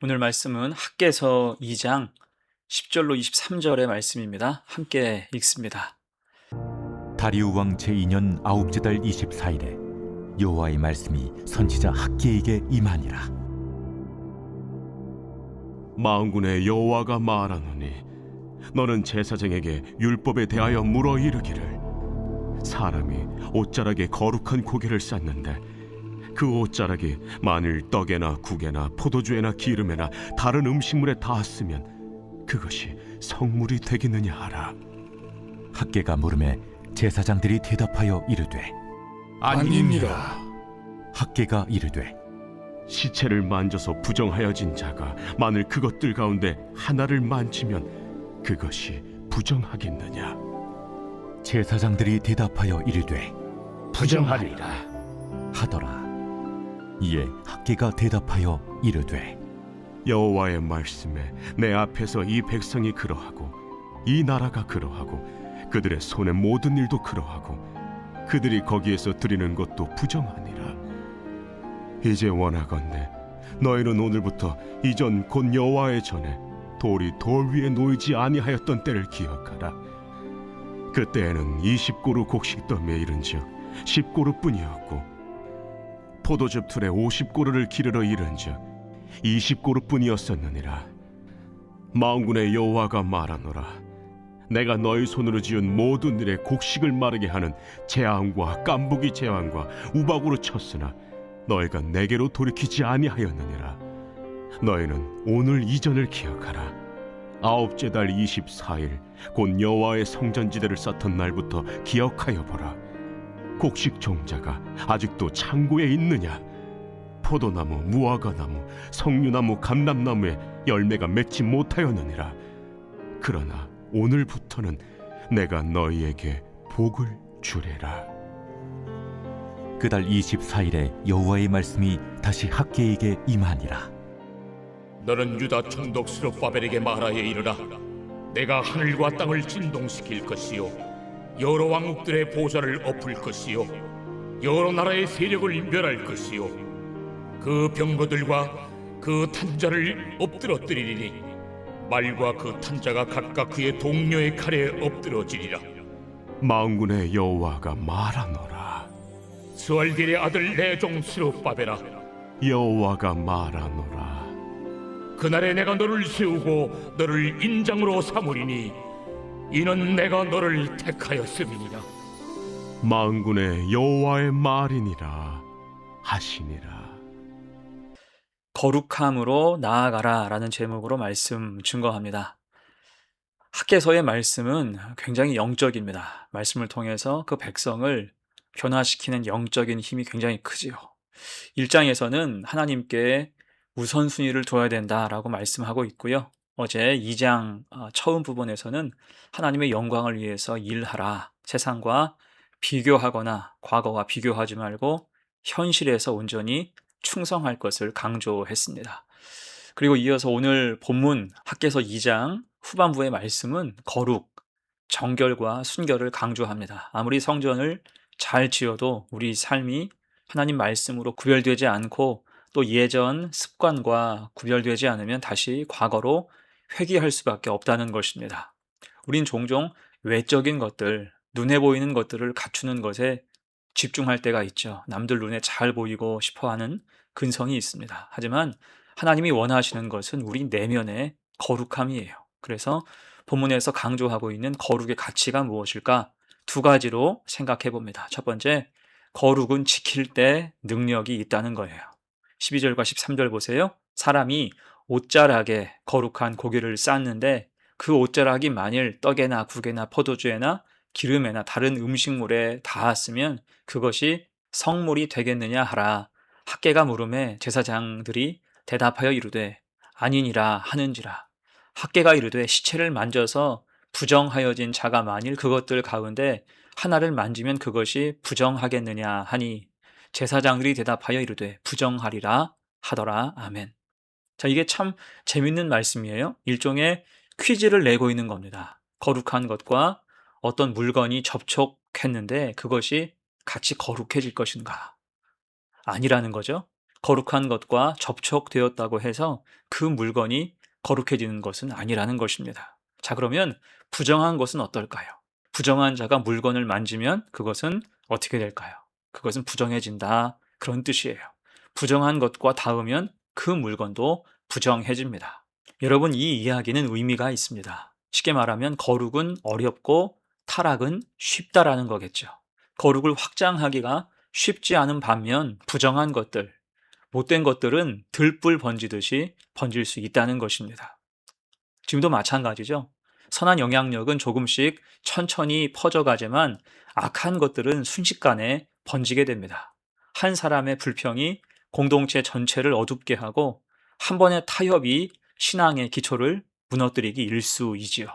오늘 말씀은 학개서 2장 10절로 23절의 말씀입니다. 함께 읽습니다. 다리우 왕 제2년 아홉째 달 24일에 여호와의 말씀이 선지자 학개에게 임하니라. 만군의 여호와가 말하노니 너는 제사장에게 율법에 대하여 물어 이르기를 사람이 옷자락에 거룩한 고기를 쌓는데 그 옷자락이 만일 떡에나 국에나 포도주에나 기름에나 다른 음식물에 닿았으면 그것이 성물이 되겠느냐 하라. 학개가 물음에 제사장들이 대답하여 이르되 아니니라. 학개가 이르되 시체를 만져서 부정하여진 자가 만일 그것들 가운데 하나를 만지면 그것이 부정하겠느냐. 제사장들이 대답하여 이르되 부정하리라 하더라. 이에 학개가 대답하여 이르되 여호와의 말씀에 내 앞에서 이 백성이 그러하고 이 나라가 그러하고 그들의 손의 모든 일도 그러하고 그들이 거기에서 드리는 것도 부정하니라. 이제 원하건대 너희는 오늘부터 이전 곧 여호와의 전에 돌이 돌 위에 놓이지 아니하였던 때를 기억하라. 그때에는 20고루 곡식더미에 이른즉 10고루뿐이었고 포도즙 틀에 50고루를 기르러 이른즉 20고루뿐이었었느니라. 만군의 여호와가 말하노라. 내가 너희 손으로 지은 모든 일에 곡식을 마르게 하는 재앙과 깐부기 재앙과 우박으로 쳤으나 너희가 내게로 돌이키지 아니하였느니라. 너희는 오늘 이전을 기억하라. 아홉째 달 24일 곧 여호와의 성전지대를 쌓던 날부터 기억하여 보라. 곡식 종자가 아직도 창고에 있느냐? 포도나무, 무화과나무, 석류나무, 감람나무에 열매가 맺지 못하였느니라. 그러나 오늘부터는 내가 너희에게 복을 주리라. 그달 24일에 여호와의 말씀이 다시 학개에게 임하니라. 너는 유다 총독 스룹바벨에게 말하여 이르라. 내가 하늘과 땅을 진동시킬 것이요 여러 왕국들의 보좌를 엎을 것이요 여러 나라의 세력을 멸할 것이요 그 병거들과 그 탄자를 엎드러뜨리리니 말과 그 탄자가 각각 그의 동료의 칼에 엎드러지리라. 만군의 여호와가 말하노라. 스알겔의 아들 내 종 스룹바벨아, 여호와가 말하노라. 그날에 내가 너를 세우고 너를 인장으로 삼으리니 이는 내가 너를 택하였음이니라. 만군의 여호와의 말이니라 하시니라. 거룩함으로 나아가라 라는 제목으로 말씀 증거합니다. 학개서의 말씀은 굉장히 영적입니다. 말씀을 통해서 그 백성을 변화시키는 영적인 힘이 굉장히 크지요. 1장에서는 하나님께 우선순위를 둬야 된다라고 말씀하고 있고요. 어제 2장 처음 부분에서는 하나님의 영광을 위해서 일하라. 세상과 비교하거나 과거와 비교하지 말고 현실에서 온전히 충성할 것을 강조했습니다. 그리고 이어서 오늘 본문 학개서 2장 후반부의 말씀은 거룩, 정결과 순결을 강조합니다. 아무리 성전을 잘 지어도 우리 삶이 하나님 말씀으로 구별되지 않고 또 예전 습관과 구별되지 않으면 다시 과거로 회귀할 수밖에 없다는 것입니다. 우린 종종 외적인 것들, 눈에 보이는 것들을 갖추는 것에 집중할 때가 있죠. 남들 눈에 잘 보이고 싶어하는 근성이 있습니다. 하지만 하나님이 원하시는 것은 우리 내면의 거룩함이에요. 그래서 본문에서 강조하고 있는 거룩의 가치가 무엇일까? 두 가지로 생각해 봅니다. 첫 번째, 거룩은 지킬 때 능력이 있다는 거예요. 12절과 13절 보세요. 사람이 옷자락에 거룩한 고기를 쌓는데 그 옷자락이 만일 떡에나 국에나 포도주에나 기름에나 다른 음식물에 닿았으면 그것이 성물이 되겠느냐 하라. 학개가 물음에 제사장들이 대답하여 이르되 아니니라 하는지라. 학개가 이르되 시체를 만져서 부정하여진 자가 만일 그것들 가운데 하나를 만지면 그것이 부정하겠느냐 하니 제사장들이 대답하여 이르되 부정하리라 하더라. 아멘. 자, 이게 참 재밌는 말씀이에요. 일종의 퀴즈를 내고 있는 겁니다. 거룩한 것과 어떤 물건이 접촉했는데 그것이 같이 거룩해질 것인가? 아니라는 거죠. 거룩한 것과 접촉되었다고 해서 그 물건이 거룩해지는 것은 아니라는 것입니다. 자, 그러면 부정한 것은 어떨까요? 부정한 자가 물건을 만지면 그것은 어떻게 될까요? 그것은 부정해진다. 그런 뜻이에요. 부정한 것과 닿으면 그 물건도 부정해집니다. 여러분, 이 이야기는 의미가 있습니다. 쉽게 말하면 거룩은 어렵고 타락은 쉽다라는 거겠죠. 거룩을 확장하기가 쉽지 않은 반면 부정한 것들, 못된 것들은 들불 번지듯이 번질 수 있다는 것입니다. 지금도 마찬가지죠. 선한 영향력은 조금씩 천천히 퍼져가지만 악한 것들은 순식간에 번지게 됩니다. 한 사람의 불평이 공동체 전체를 어둡게 하고 한 번의 타협이 신앙의 기초를 무너뜨리기 일쑤이지요.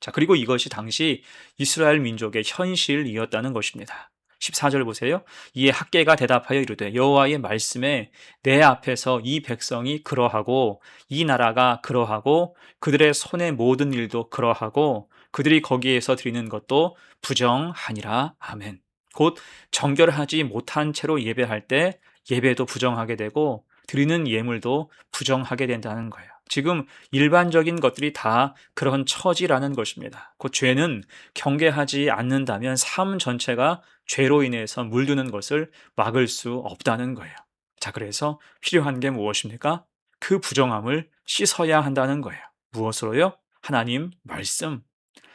자, 그리고 이것이 당시 이스라엘 민족의 현실이었다는 것입니다. 14절 보세요. 이에 학개가 대답하여 이르되 여호와의 말씀에 내 앞에서 이 백성이 그러하고 이 나라가 그러하고 그들의 손의 모든 일도 그러하고 그들이 거기에서 드리는 것도 부정하니라. 아멘. 곧 정결하지 못한 채로 예배할 때 예배도 부정하게 되고 드리는 예물도 부정하게 된다는 거예요. 지금 일반적인 것들이 다 그런 처지라는 것입니다. 곧 죄는 경계하지 않는다면 삶 전체가 죄로 인해서 물드는 것을 막을 수 없다는 거예요. 자, 그래서 필요한 게 무엇입니까? 그 부정함을 씻어야 한다는 거예요. 무엇으로요? 하나님 말씀.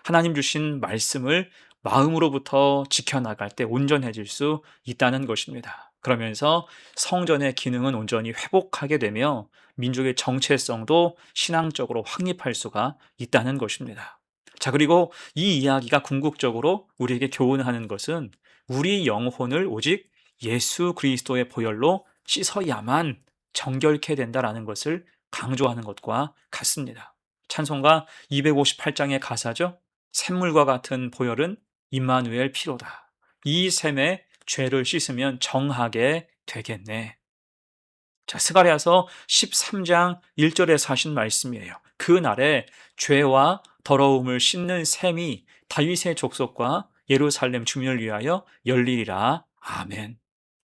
하나님 주신 말씀을 마음으로부터 지켜나갈 때 온전해질 수 있다는 것입니다. 그러면서 성전의 기능은 온전히 회복하게 되며 민족의 정체성도 신앙적으로 확립할 수가 있다는 것입니다. 자, 그리고 이 이야기가 궁극적으로 우리에게 교훈하는 것은 우리 영혼을 오직 예수 그리스도의 보혈로 씻어야만 정결케 된다라는 것을 강조하는 것과 같습니다. 찬송가 258장의 가사죠. 샘물과 같은 보혈은 임마누엘 피로다. 이 샘에 죄를 씻으면 정하게 되겠네. 자, 스가랴서 13장 1절에서 하신 말씀이에요. 그 날에 죄와 더러움을 씻는 샘이 다윗의 족속과 예루살렘 주민을 위하여 열리리라. 아멘.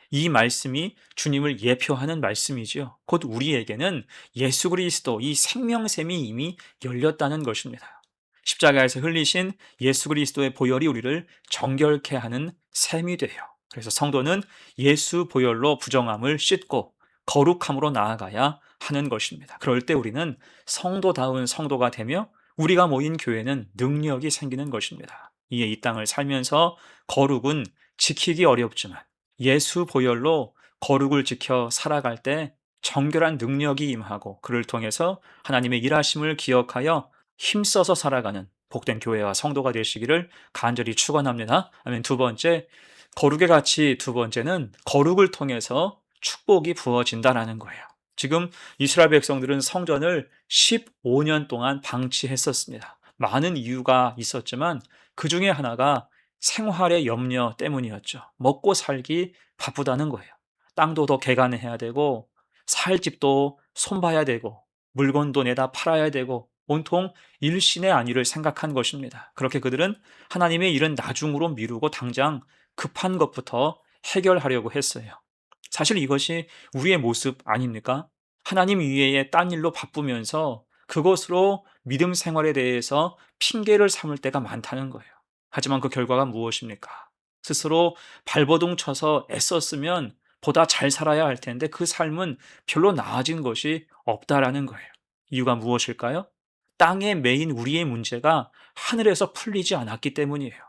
이 말씀이 주님을 예표하는 말씀이죠. 곧 우리에게는 예수 그리스도 이 생명샘이 이미 열렸다는 것입니다. 십자가에서 흘리신 예수 그리스도의 보혈이 우리를 정결케 하는 샘이 돼요. 그래서 성도는 예수 보혈로 부정함을 씻고 거룩함으로 나아가야 하는 것입니다. 그럴 때 우리는 성도다운 성도가 되며 우리가 모인 교회는 능력이 생기는 것입니다. 이에 이 땅을 살면서 거룩은 지키기 어렵지만 예수 보혈로 거룩을 지켜 살아갈 때 정결한 능력이 임하고 그를 통해서 하나님의 일하심을 기억하여 힘써서 살아가는 복된 교회와 성도가 되시기를 간절히 축원합니다. 아멘. 두 번째, 거룩의 가치 두 번째는 거룩을 통해서 축복이 부어진다라는 거예요. 지금 이스라엘 백성들은 성전을 15년 동안 방치했었습니다. 많은 이유가 있었지만 그 중에 하나가 생활의 염려 때문이었죠. 먹고 살기 바쁘다는 거예요. 땅도 더 개간해야 되고 살 집도 손봐야 되고 물건도 내다 팔아야 되고 온통 일신의 안위를 생각한 것입니다. 그렇게 그들은 하나님의 일은 나중으로 미루고 당장 급한 것부터 해결하려고 했어요. 사실 이것이 우리의 모습 아닙니까? 하나님 이외에 딴 일로 바쁘면서 그것으로 믿음 생활에 대해서 핑계를 삼을 때가 많다는 거예요. 하지만 그 결과가 무엇입니까? 스스로 발버둥 쳐서 애썼으면 보다 잘 살아야 할 텐데 그 삶은 별로 나아진 것이 없다라는 거예요. 이유가 무엇일까요? 땅에 매인 우리의 문제가 하늘에서 풀리지 않았기 때문이에요.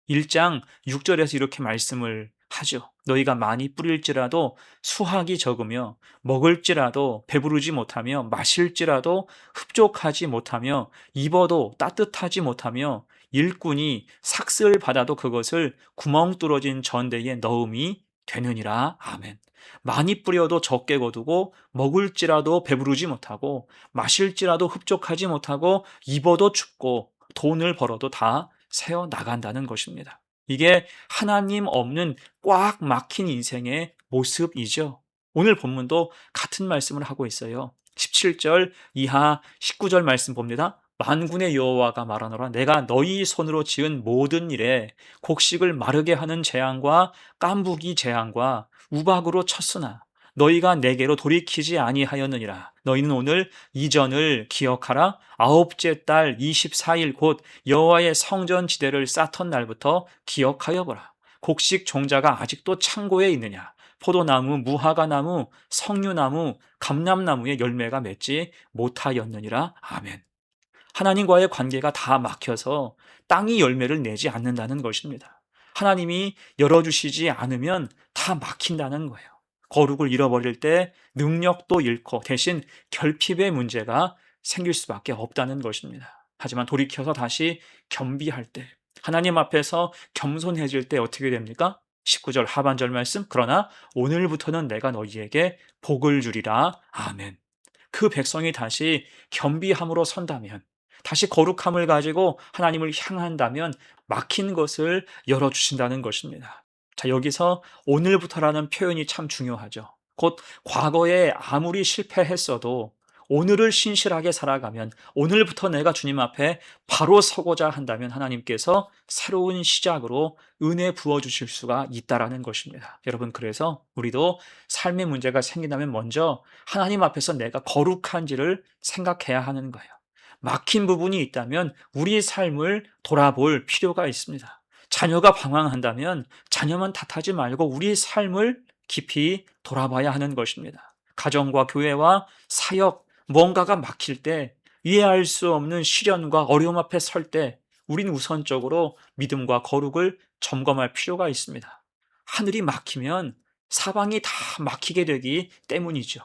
1장 6절에서 이렇게 말씀을 하죠. 너희가 많이 뿌릴지라도 수확이 적으며 먹을지라도 배부르지 못하며 마실지라도 흡족하지 못하며 입어도 따뜻하지 못하며 일꾼이 삭슬 받아도 그것을 구멍 뚫어진 전대에 넣음이 되느니라. 아멘. 많이 뿌려도 적게 거두고 먹을지라도 배부르지 못하고 마실지라도 흡족하지 못하고 입어도 춥고 돈을 벌어도 다 새어 나간다는 것입니다. 이게 하나님 없는 꽉 막힌 인생의 모습이죠. 오늘 본문도 같은 말씀을 하고 있어요. 17절 이하 19절 말씀 봅니다. 만군의 여호와가 말하노라 내가 너희 손으로 지은 모든 일에 곡식을 마르게 하는 재앙과 깐부기 재앙과 우박으로 쳤으나 너희가 내게로 돌이키지 아니하였느니라. 너희는 오늘 이전을 기억하라. 아홉째 달 24일 곧 여호와의 성전 지대를 쌓던 날부터 기억하여 보라. 곡식 종자가 아직도 창고에 있느냐? 포도나무, 무화과나무, 석류나무, 감람나무의 열매가 맺지 못하였느니라. 아멘. 하나님과의 관계가 다 막혀서 땅이 열매를 내지 않는다는 것입니다. 하나님이 열어주시지 않으면 다 막힌다는 거예요. 거룩을 잃어버릴 때 능력도 잃고 대신 결핍의 문제가 생길 수밖에 없다는 것입니다. 하지만 돌이켜서 다시 겸비할 때, 하나님 앞에서 겸손해질 때 어떻게 됩니까? 19절 하반절 말씀, 그러나 오늘부터는 내가 너희에게 복을 주리라. 아멘. 그 백성이 다시 겸비함으로 선다면, 다시 거룩함을 가지고 하나님을 향한다면 막힌 것을 열어주신다는 것입니다. 자, 여기서 오늘부터라는 표현이 참 중요하죠. 곧 과거에 아무리 실패했어도 오늘을 신실하게 살아가면, 오늘부터 내가 주님 앞에 바로 서고자 한다면 하나님께서 새로운 시작으로 은혜 부어주실 수가 있다라는 것입니다. 여러분, 그래서 우리도 삶의 문제가 생긴다면 먼저 하나님 앞에서 내가 거룩한지를 생각해야 하는 거예요. 막힌 부분이 있다면 우리 삶을 돌아볼 필요가 있습니다. 자녀가 방황한다면 자녀만 탓하지 말고 우리 삶을 깊이 돌아봐야 하는 것입니다. 가정과 교회와 사역, 뭔가가 막힐 때, 이해할 수 없는 시련과 어려움 앞에 설 때 우린 우선적으로 믿음과 거룩을 점검할 필요가 있습니다. 하늘이 막히면 사방이 다 막히게 되기 때문이죠.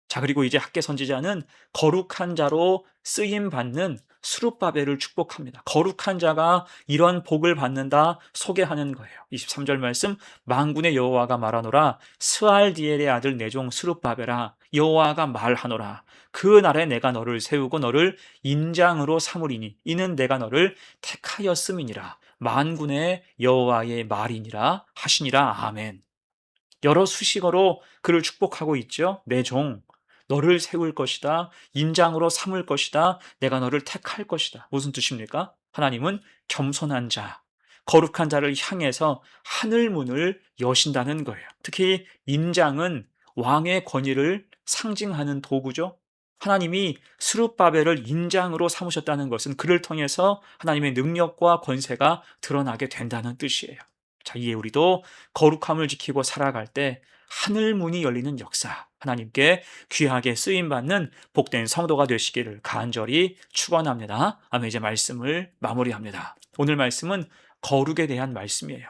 자, 그리고 이제 학개 선지자는 거룩한 자로 쓰임 받는 스룹바벨을 축복합니다. 거룩한 자가 이런 복을 받는다 소개하는 거예요. 23절 말씀, 만군의 여호와가 말하노라. 스알디엘의 아들 내 종 스룹바벨아, 여호와가 말하노라. 그 날에 내가 너를 세우고 너를 인장으로 삼으리니 이는 내가 너를 택하였음이니라. 만군의 여호와의 말이니라 하시니라. 아멘. 여러 수식어로 그를 축복하고 있죠. 내 종, 너를 세울 것이다. 인장으로 삼을 것이다. 내가 너를 택할 것이다. 무슨 뜻입니까? 하나님은 겸손한 자, 거룩한 자를 향해서 하늘 문을 여신다는 거예요. 특히 인장은 왕의 권위를 상징하는 도구죠. 하나님이 스룹바벨을 인장으로 삼으셨다는 것은 그를 통해서 하나님의 능력과 권세가 드러나게 된다는 뜻이에요. 자, 이에 우리도 거룩함을 지키고 살아갈 때 하늘 문이 열리는 역사, 하나님께 귀하게 쓰임받는 복된 성도가 되시기를 간절히 축원합니다. 아멘. 이제 말씀을 마무리합니다. 오늘 말씀은 거룩에 대한 말씀이에요.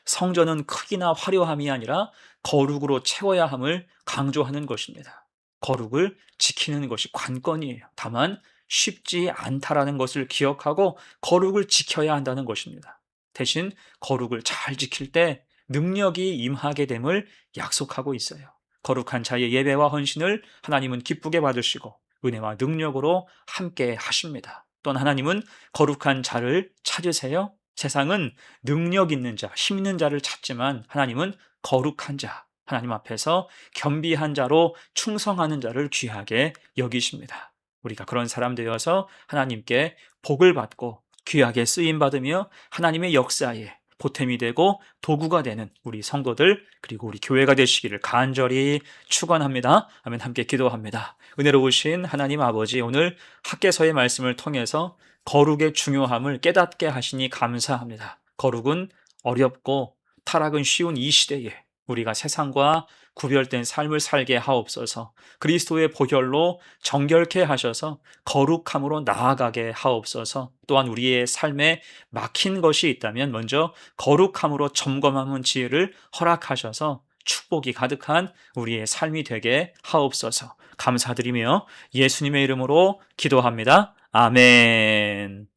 성전은 크기나 화려함이 아니라 거룩으로 채워야 함을 강조하는 것입니다. 거룩을 지키는 것이 관건이에요. 다만 쉽지 않다라는 것을 기억하고 거룩을 지켜야 한다는 것입니다. 대신 거룩을 잘 지킬 때 능력이 임하게 됨을 약속하고 있어요. 거룩한 자의 예배와 헌신을 하나님은 기쁘게 받으시고 은혜와 능력으로 함께 하십니다. 또한 하나님은 거룩한 자를 찾으세요. 세상은 능력 있는 자, 힘 있는 자를 찾지만 하나님은 거룩한 자, 하나님 앞에서 겸비한 자로 충성하는 자를 귀하게 여기십니다. 우리가 그런 사람 되어서 하나님께 복을 받고 귀하게 쓰임받으며 하나님의 역사에 보탬이 되고 도구가 되는 우리 성도들 그리고 우리 교회가 되시기를 간절히 축원합니다. 아멘. 함께 기도합니다. 은혜로우신 하나님 아버지, 오늘 학개서의 말씀을 통해서 거룩의 중요함을 깨닫게 하시니 감사합니다. 거룩은 어렵고 타락은 쉬운 이 시대에 우리가 세상과 구별된 삶을 살게 하옵소서. 그리스도의 보혈로 정결케 하셔서 거룩함으로 나아가게 하옵소서. 또한 우리의 삶에 막힌 것이 있다면 먼저 거룩함으로 점검하는 지혜를 허락하셔서 축복이 가득한 우리의 삶이 되게 하옵소서. 감사드리며 예수님의 이름으로 기도합니다. 아멘.